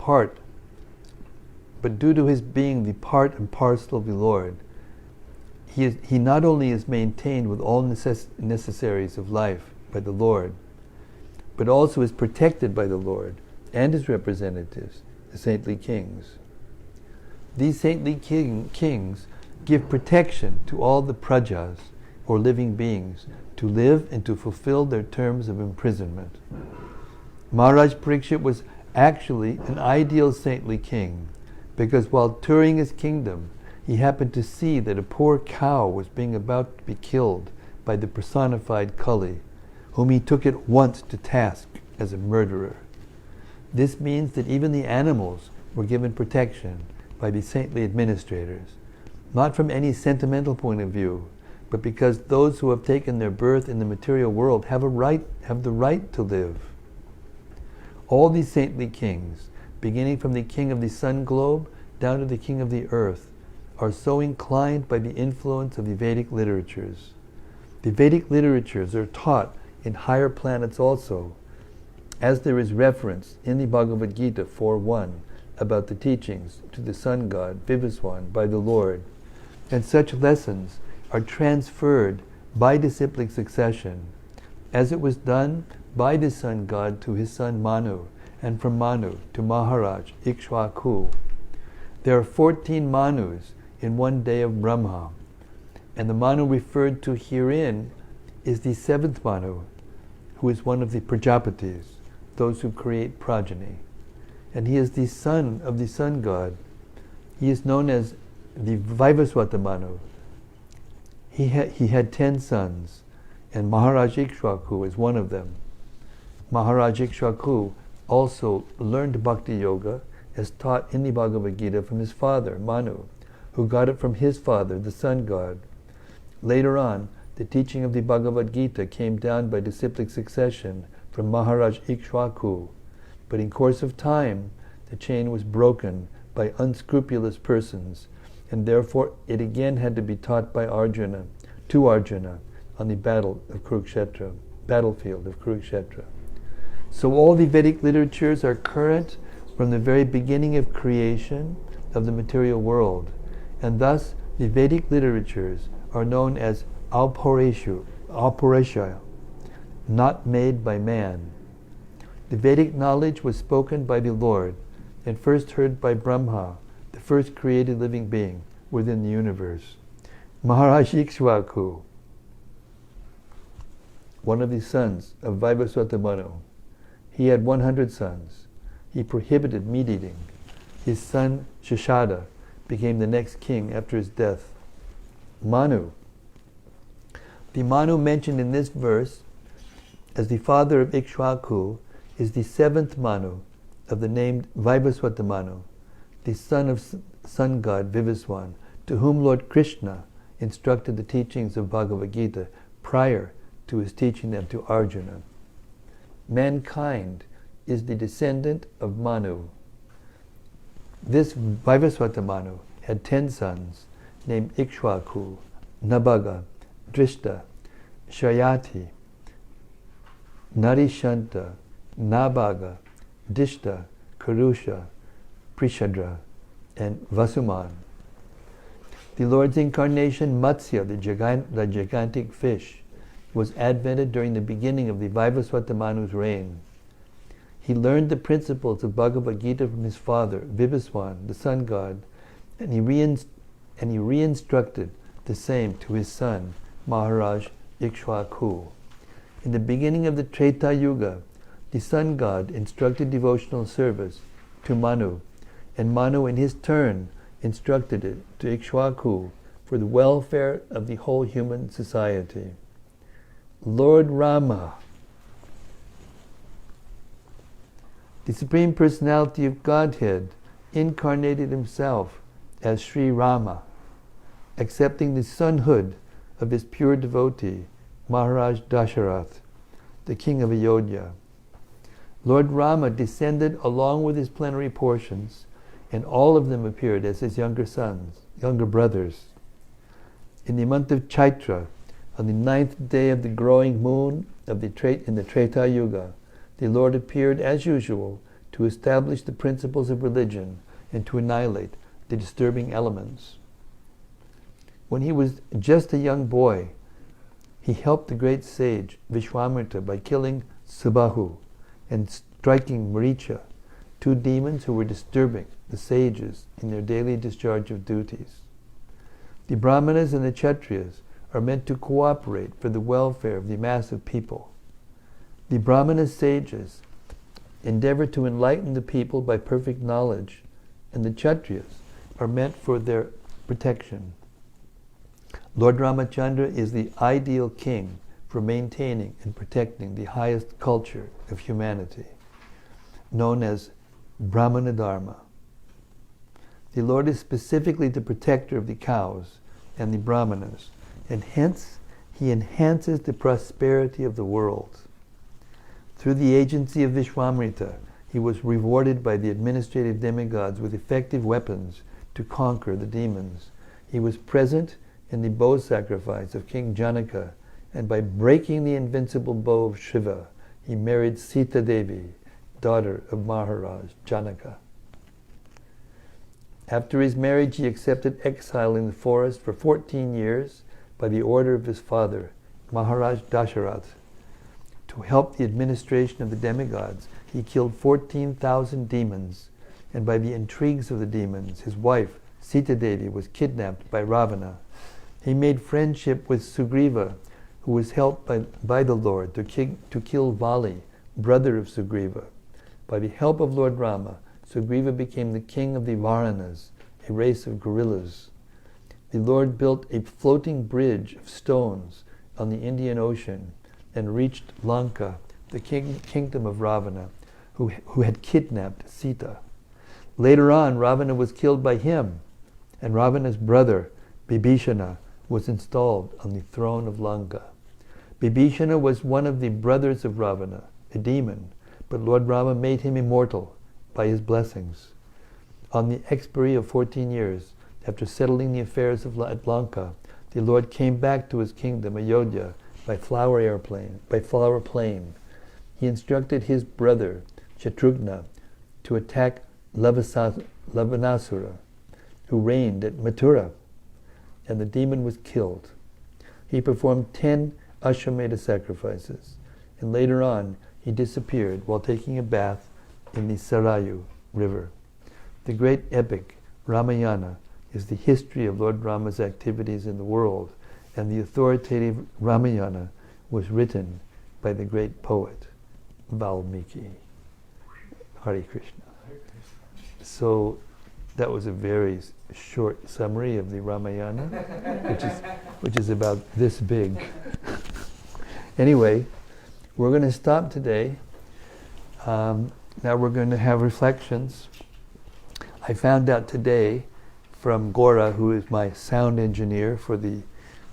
part and parcel of the Lord, he not only is maintained with all necessaries of life by the Lord, but also is protected by the Lord and his representatives, the saintly kings. These saintly kings give protection to all the prajas, or living beings, to live and to fulfill their terms of imprisonment. Maharaj Pariksit was actually an ideal saintly king, because while touring his kingdom, he happened to see that a poor cow was being about to be killed by the personified Kali, whom he took at once to task as a murderer. This means that even the animals were given protection by the saintly administrators, not from any sentimental point of view, but because those who have taken their birth in the material world have the right to live. All these saintly kings, beginning from the king of the sun globe down to the king of the earth, are so inclined by the influence of the Vedic literatures. The Vedic literatures are taught in higher planets also, as there is reference in the Bhagavad Gita 4.1 about the teachings to the sun god Vivaswan by the Lord, and such lessons are transferred by disciplic succession, as it was done by the sun god to his son Manu, and from Manu to Maharaj Ikshvaku. There are 14 Manus in one day of Brahma, and the Manu referred to herein is the 7th Manu, who is one of the Prajapatis, those who create progeny. And he is the son of the sun god. He is known as the Vaivasvata Manu. He had 10 sons, and Maharaj Ikshvaku is one of them. Maharaj Ikshvaku also learned Bhakti Yoga as taught in the Bhagavad Gita from his father, Manu, who got it from his father, the sun god. Later on, the teaching of the Bhagavad Gita came down by disciplic succession from Maharaj Ikshvaku, but in course of time, the chain was broken by unscrupulous persons, and therefore it again had to be taught by Arjuna, to Arjuna, on the battlefield of Kurukshetra. So all the Vedic literatures are current from the very beginning of creation of the material world, and thus the Vedic literatures are known as Auparesha, not made by man. The Vedic knowledge was spoken by the Lord and first heard by Brahma, the first created living being within the universe. Maharaj Ikshvaku, one of the sons of Vaivasvata Manu, he had 100 sons. He prohibited meat eating. His son Shashada became the next king after his death. Manu. The Manu mentioned in this verse as the father of Ikshvaku is the 7th Manu of the named Vaivasvata Manu, the son of sun god Vivaswan, to whom Lord Krishna instructed the teachings of Bhagavad Gita prior to his teaching them to Arjuna. Mankind is the descendant of Manu. This Vaivasvata Manu had 10 sons named Ikshvaku, Nabhaga, Drishta, Shayati, Narishanta, Nabhaga, Dishta, Karusha, Prishadra, and Vasuman. The Lord's incarnation, Matsya, the gigantic fish, was advented during the beginning of the Vaivasvata Manu's reign. He learned the principles of Bhagavad Gita from his father, Vivaswan, the sun god, and he reinstructed the same to his son, Maharaj Ikshvaku. In the beginning of the Treta Yuga, the sun god instructed devotional service to Manu, and Manu in his turn instructed it to Ikshvaku for the welfare of the whole human society. Lord Rama, the Supreme Personality of Godhead, incarnated himself as Sri Rama, accepting the sonhood of his pure devotee, Maharaj Dasharath, the king of Ayodhya. Lord Rama descended along with his plenary portions, and all of them appeared as his younger brothers. In the month of Chaitra, on the 9th day of the growing moon in the Treta Yuga, the Lord appeared as usual to establish the principles of religion and to annihilate the disturbing elements. When he was just a young boy, he helped the great sage Vishwamitra by killing Subahu and striking Maricha, two demons who were disturbing the sages in their daily discharge of duties. The Brahmanas and the Kshatriyas are meant to cooperate for the welfare of the mass of people. The Brahmana sages endeavor to enlighten the people by perfect knowledge, and the Kshatriyas are meant for their protection. Lord Ramachandra is the ideal king for maintaining and protecting the highest culture of humanity, known as Brahmana Dharma. The Lord is specifically the protector of the cows and the Brahmanas, and hence he enhances the prosperity of the world. Through the agency of Vishwamrita, he was rewarded by the administrative demigods with effective weapons to conquer the demons. He was present in the bow sacrifice of King Janaka, and by breaking the invincible bow of Shiva, he married Sita Devi, daughter of Maharaj Janaka. After his marriage, he accepted exile in the forest for 14 years by the order of his father, Maharaj Dasharath. To help the administration of the demigods, he killed 14,000 demons, and by the intrigues of the demons, his wife, Sita Devi, was kidnapped by Ravana. He made friendship with Sugriva, who was helped by the Lord to kill Vali, brother of Sugriva. By the help of Lord Rama, Sugriva became the king of the Varanas, a race of gorillas. The Lord built a floating bridge of stones on the Indian Ocean and reached Lanka, the kingdom of Ravana, who had kidnapped Sita. Later on, Ravana was killed by him, and Ravana's brother, Bibhishana, was installed on the throne of Lanka. Bibhishana was one of the brothers of Ravana, a demon, but Lord Rama made him immortal by his blessings. On the expiry of 14 years, after settling the affairs of Lanka, the Lord came back to his kingdom, Ayodhya, by flower plane. He instructed his brother, Shatrughna, to attack Lavanasura, who reigned at Mathura, and the demon was killed. He performed 10 Ashwamedha sacrifices, and later on he disappeared while taking a bath in the Sarayu river. The great epic Ramayana is the history of Lord Rama's activities in the world, and the authoritative Ramayana was written by the great poet Valmiki. Hare Krishna. So that was a very short summary of the Ramayana, which is about this big. Anyway, we're going to stop today. Now we're going to have reflections. I found out today from Gora, who is my sound engineer for the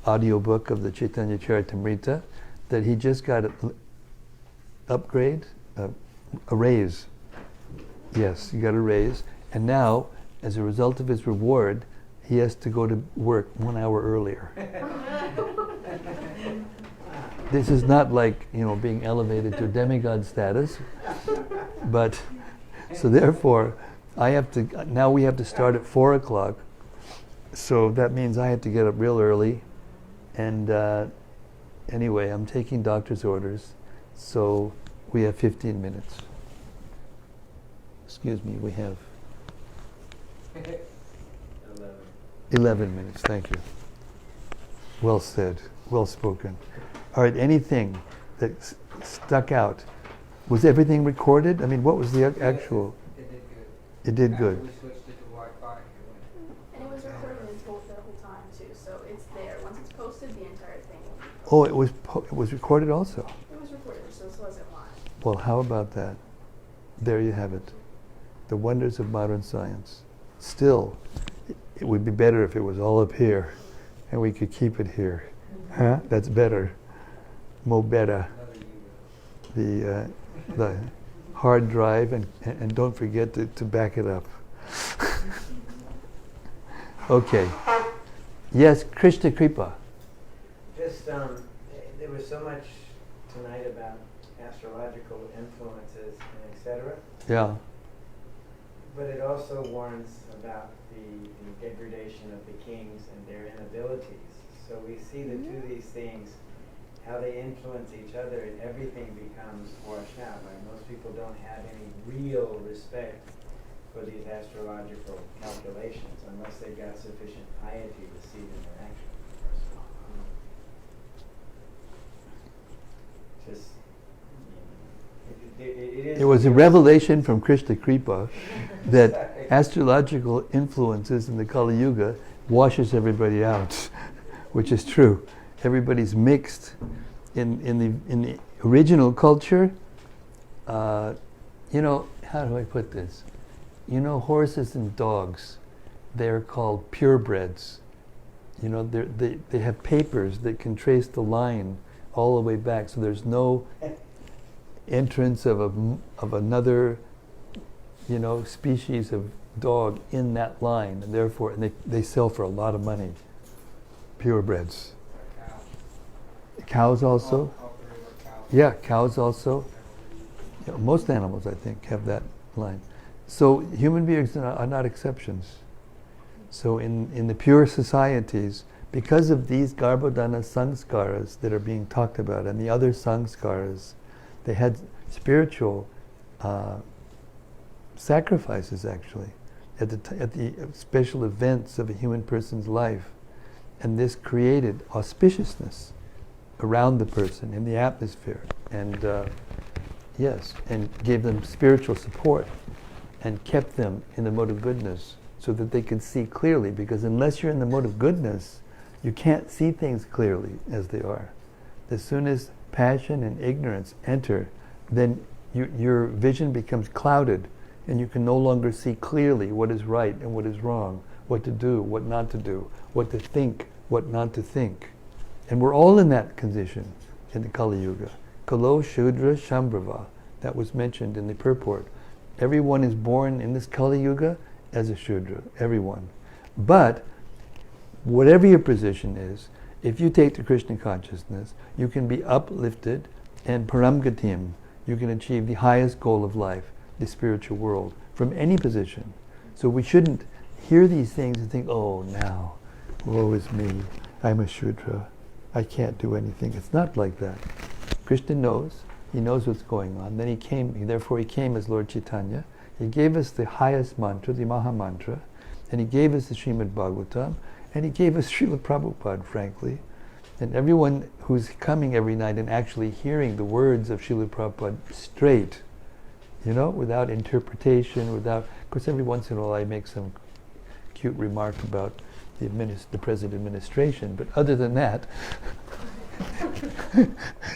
audiobook of the Chaitanya Charitamrita, that he just got an upgrade, a raise. Yes, he got a raise. And now, as a result of his reward, he has to go to work 1 hour earlier. This is not like, being elevated to demigod status, but so therefore, now we have to start at 4 o'clock, so that means I have to get up real early, and anyway, I'm taking doctor's orders, so we have 15 minutes. Excuse me, we have 11 minutes, thank you. Well said, well spoken. All right, anything that stuck out? Was everything recorded? I mean, what was the actual? It did good. We switched it to Wi-Fi. And it was recorded the whole time too, so it's there. Once it's posted, the entire thing will be posted. Oh, it was recorded also? It was recorded, so this wasn't live. Well, how about that? There you have it. The wonders of modern science. Still, it would be better if it was all up here and we could keep it here. Huh? That's better. Mo better. The hard drive, and don't forget to back it up. Okay. Yes, Krishna Kripa. Just, there was so much tonight about astrological influences and etc. Yeah. But it also warns about the degradation of the kings and their inabilities. So we see the two of these things, how they influence each other, and everything becomes washed out. Like most people don't have any real respect for these astrological calculations unless they've got sufficient piety to see them in action. Just, It was a revelation from Krishna Kripa that astrological influences in the Kali Yuga washes everybody out, which is true. Everybody's mixed. In the original culture, how do I put this? Horses and dogs, they're called purebreds. They have papers that can trace the line all the way back, so there's no entrance of another, species of dog in that line, and therefore they sell for a lot of money. Purebreds. Cows also. Yeah, cows also. Most animals, I think, have that line. So human beings are not exceptions. So in the pure societies, because of these Garbhodana sanskaras that are being talked about and the other sanskaras, they had spiritual sacrifices actually at the special events of a human person's life, and this created auspiciousness around the person in the atmosphere, and and gave them spiritual support and kept them in the mode of goodness so that they could see clearly, because unless you're in the mode of goodness, you can't see things clearly as they are. As soon as passion and ignorance enter, then your vision becomes clouded, and you can no longer see clearly what is right and what is wrong, what to do, what not to do, what to think, what not to think. And we're all in that condition in the Kali Yuga. Kalo Shudra Shambhava, that was mentioned in the purport. Everyone is born in this Kali Yuga as a Shudra, everyone. But whatever your position is, if you take the Krishna consciousness, you can be uplifted, and paramgatim, you can achieve the highest goal of life, the spiritual world, from any position. So we shouldn't hear these things and think, oh, now, woe is me, I'm a Shudra, I can't do anything. It's not like that. Krishna knows, he knows what's going on. Then he came as Lord Chaitanya. He gave us the highest mantra, the Maha Mantra, and he gave us the Srimad-Bhagavatam, and he gave us Srila Prabhupada, frankly. And everyone who's coming every night and actually hearing the words of Srila Prabhupada straight, without interpretation, of course every once in a while I make some cute remark about the present administration, but other than that,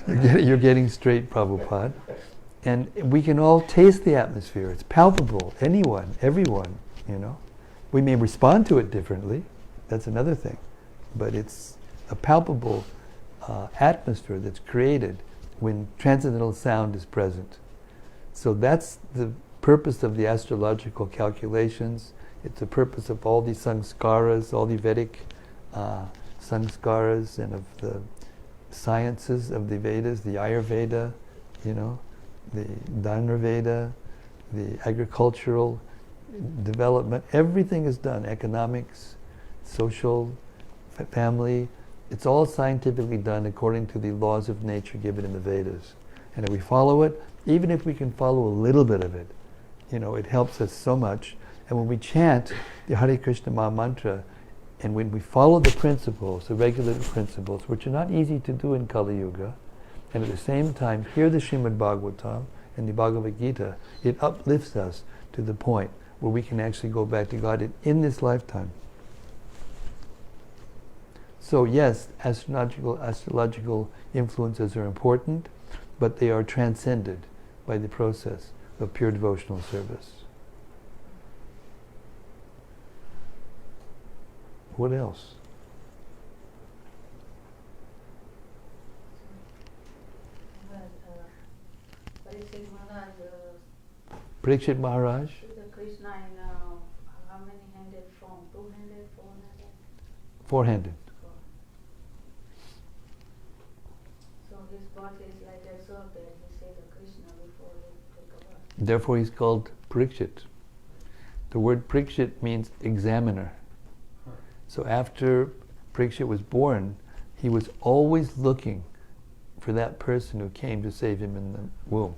you're getting straight Prabhupada. And we can all taste the atmosphere. It's palpable. Anyone, everyone, We may respond to it differently. That's another thing. But it's a palpable atmosphere that's created when transcendental sound is present. So that's the purpose of the astrological calculations. It's the purpose of all these sanskaras, all the Vedic sanskaras, and of the sciences of the Vedas, the Ayurveda, the Dhanurveda, the agricultural development. Everything is done. Economics, social, family. It's all scientifically done according to the laws of nature given in the Vedas. And if we follow it, even if we can follow a little bit of it, it helps us so much. And when we chant the Hare Krishna Maha Mantra, and when we follow the principles, the regulative principles, which are not easy to do in Kali Yuga, and at the same time hear the Srimad-Bhagavatam and the Bhagavad Gita, it uplifts us to the point where we can actually go back to God in this lifetime. So yes, astrological influences are important, but they are transcended by the process of pure devotional service. What else? Pariksit Maharaj. Krishna in how many handed form? 2-handed, 4-handed? 4-handed. So his body is like a sword, he said Therefore he's called Pariksit. The word Pariksit means examiner. So after Pariksit was born, he was always looking for that person who came to save him in the womb.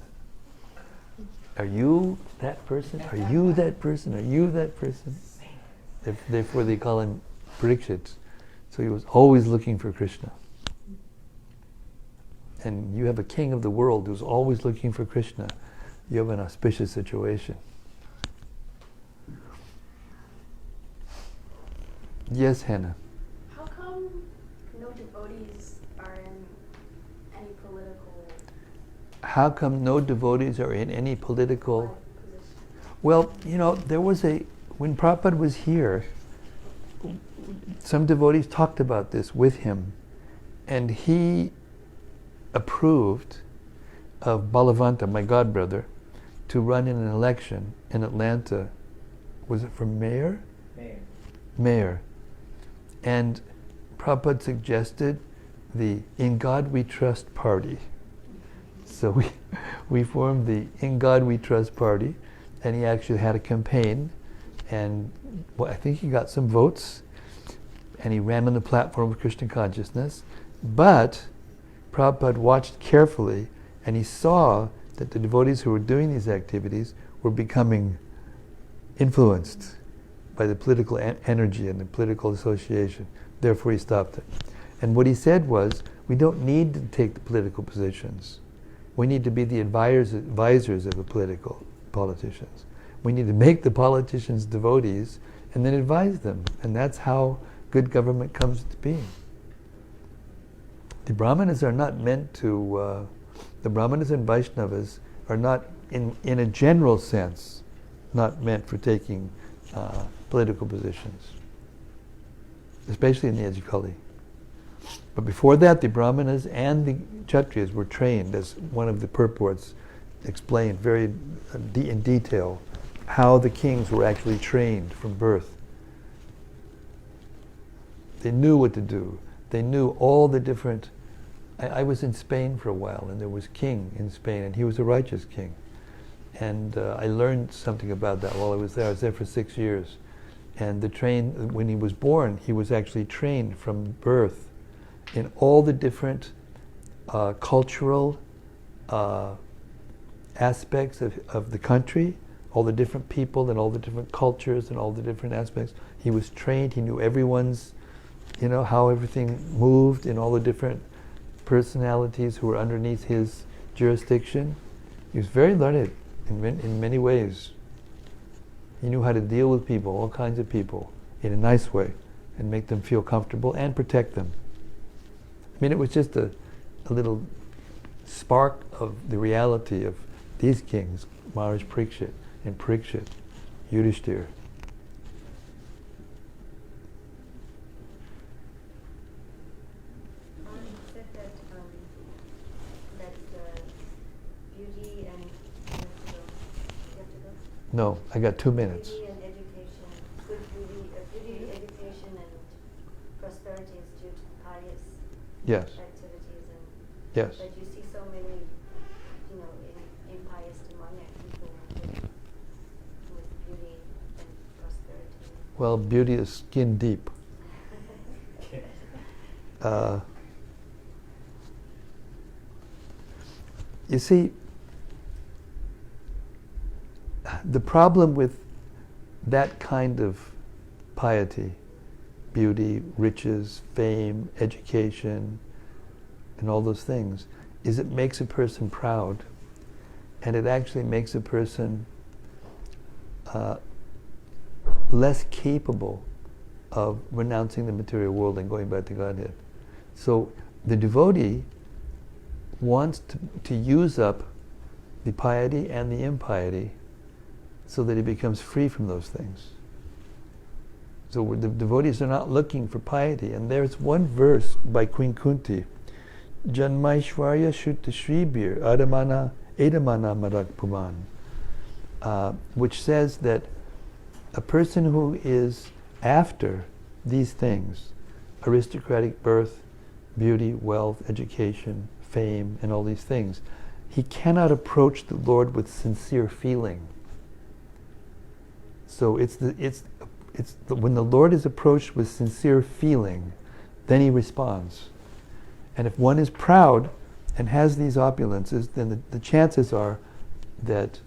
Are you that person? Are you that person? Are you that person? Therefore they call him Pariksit. So he was always looking for Krishna. And you have a king of the world who's always looking for Krishna. You have an auspicious situation. Yes, Hannah. How come no devotees are in any political How come no devotees are in any political... position? Well, there was when Prabhupada was here, some devotees talked about this with him, and he approved of Balavanta, my godbrother, to run in an election in Atlanta. Was it for mayor? Mayor. Mayor. And Prabhupada suggested the In God We Trust party. So we formed the In God We Trust party, and he actually had a campaign, and I think he got some votes, and he ran on the platform of Krishna consciousness. But Prabhupada watched carefully, and he saw that the devotees who were doing these activities were becoming influenced by the political energy and the political association. Therefore he stopped it. And what he said was, we don't need to take the political positions. We need to be the advisors of the politicians. We need to make the politicians devotees and then advise them. And that's how good government comes to being. The Brahmanas are not meant to, the Brahmanas and Vaishnavas are not, in a general sense, not meant for taking political positions, especially in the Ajikali. But before that, the Brahmanas and the Kshatriyas were trained, as one of the purports explained very in detail, how the kings were actually trained from birth. They knew what to do. They knew all the different... I was in Spain for a while, and there was king in Spain, and he was a righteous king. And I learned something about that while I was there. I was there for 6 years. And when he was born, he was actually trained from birth in all the different cultural aspects of the country, all the different people and all the different cultures and all the different aspects. He was trained, he knew everyone's, how everything moved in all the different personalities who were underneath his jurisdiction. He was very learned in many ways. He knew how to deal with people, all kinds of people, in a nice way, and make them feel comfortable and protect them. I mean, it was just a little spark of the reality of these kings, Maharaj Pariksit and Pariksit, Yudhishthira. You said that beauty and you have to go. No, I got 2 minutes. Beauty and education, good beauty, education, and prosperity is due to pious Yes. activities, and Yes. but you see so many, impious demoniac people with beauty and prosperity. Well, beauty is skin deep. You see, the problem with that kind of piety, beauty, riches, fame, education, and all those things, is it makes a person proud, and it actually makes a person less capable of renouncing the material world and going back to Godhead. So the devotee wants to use up the piety and the impiety so that he becomes free from those things. So the devotees are not looking for piety. And there's one verse by Queen Kunti, Janmaishvarya Shutta Shribir Adamana Edamana Marak Puman, which says that a person who is after these things, aristocratic birth, beauty, wealth, education, fame, and all these things, he cannot approach the Lord with sincere feeling. So when the Lord is approached with sincere feeling, then he responds. And if one is proud and has these opulences, then the chances are that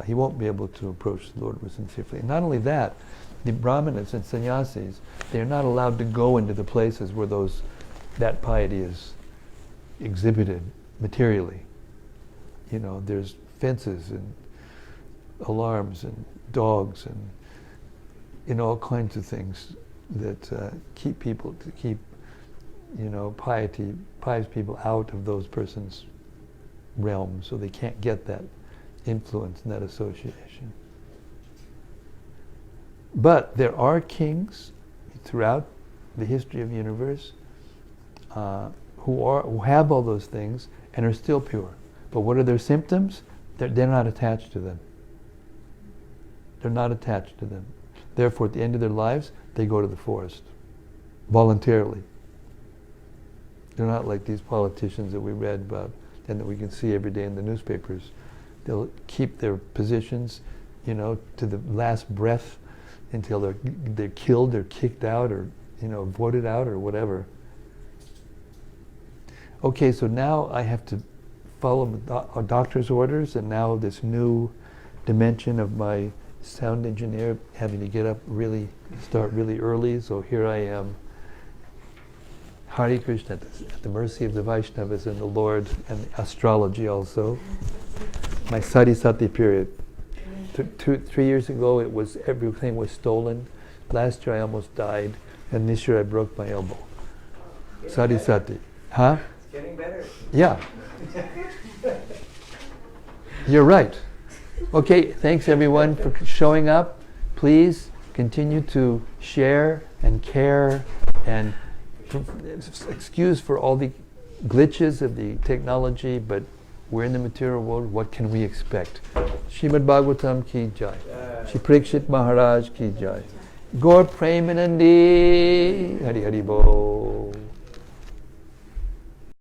he won't be able to approach the Lord with sincere feeling. Not only that, the brahmanas and sannyasis, they are not allowed to go into the places where that piety is exhibited materially. You know, there's fences and alarms and dogs and all kinds of things that keep pious people out of those persons' realm, so they can't get that influence and that association. But there are kings throughout the history of the universe who have all those things and are still pure. But what are their symptoms? They're not attached to them. They're not attached to them. Therefore, at the end of their lives, they go to the forest voluntarily. They're not like these politicians that we read about and that we can see every day in the newspapers. They'll keep their positions, to the last breath until they're killed or kicked out or voted out or whatever. Okay, so now I have to follow a doctor's orders, and now this new dimension of my sound engineer having to get up start really early. So here I am, Hare Krishna, at the mercy of the Vaishnavas and the Lord, and astrology also. My Sadhisati period. 3 years ago, everything was stolen. Last year I almost died, and this year I broke my elbow. Sadhisati. Huh? It's getting better. Yeah. You're right. Okay, thanks everyone for showing up. Please continue to share and care and excuse for all the glitches of the technology, but we're in the material world. What can we expect? Srimad-Bhagavatam ki jai. Shri Pariksit Maharaj ki jai. Gaur Premanandi. Hari Hari Bol.